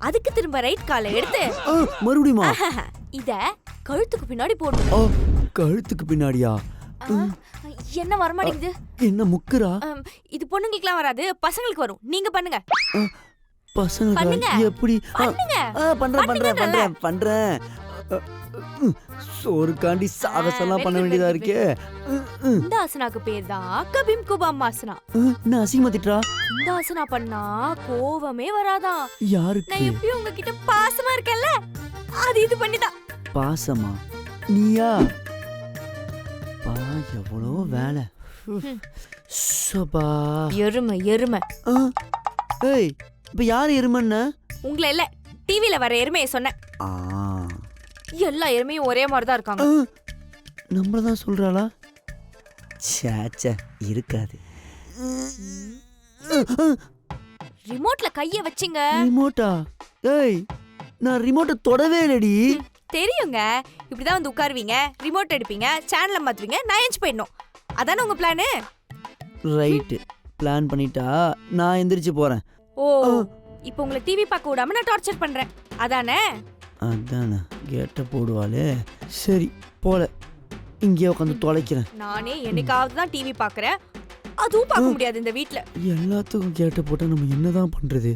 அதுக்கு திரும்ப ரைட் காலை எடுத்து மறுபடியுமா? இத கழுத்துக்கு பின்னாடி போடணும். கழுத்துக்கு பின்னாடியா? என்ன வரமாட்டேங்குது? என்ன முக்குறா? இது பொண்ணுங்களுக்குலாம் வராது, பசங்களுக்கு வரும். நீங்க பண்ணுங்க. பசங்க எப்படி? பண்றேன். சோறுக்காண்டி சாகசம்லாம் பண்ண வேண்டியதா இருக்கே. இந்த ஆசனாக்கு பேர் தான் கபிம் குபாம் ஆசனா. என்ன அசிங்கமா திட்டுறா? இந்த ஆசனா பண்ணா கோவமே வராதா. யாருக்கு? நான் எப்பயும் உங்ககிட்ட பாசமா இருக்கேன்ல, அது இது பண்ணிதான். பாசமா? நீயா? பா எவ்வளோ வேலை. சபா எருமை. ஏய், இப்ப யாரு எருமைன்னா? உங்களை இல்ல, டிவில வர எருமையை சொன்னேன். எல்லா எருமையும் ஒரே மாதிரி தான் இருக்காங்க. நம்மளதான் சொல்றாளா? சேச்சே, இருக்காது. ரிமோட்ல கைய வச்சிங்க. ரிமோட்டா? ஏய், நான் ரிமோட்டை தொடவே இல்லடி. தெரியுங்க, இப்படிதான் வந்து உட்காருவீங்க, ரிமோட் எடுப்பீங்க, சேனலை மாத்துவீங்க, நான் எஞ்சி போயிடணும். அதானே உங்க பிளானு? ரைட்டு, பிளான் பண்ணிட்டா நான் எந்திரிச்சு போறேன். ஓ, இப்போ உங்களை டிவி பார்க்க விடாம நான் டார்ச்சர் பண்றேன், அதானே? அதானே, கேட்ட போடுவாளே. சரி போல, இங்கே உட்காந்து தொலைக்கிறேன். நானே என்னைக்காவது தான் டிவி பார்க்கறேன், அதுவும் பார்க்க முடியாது இந்த வீட்ல. எல்லாத்துக்கும் கேட்ட போட்டா நம்ம என்னதான் பண்றது?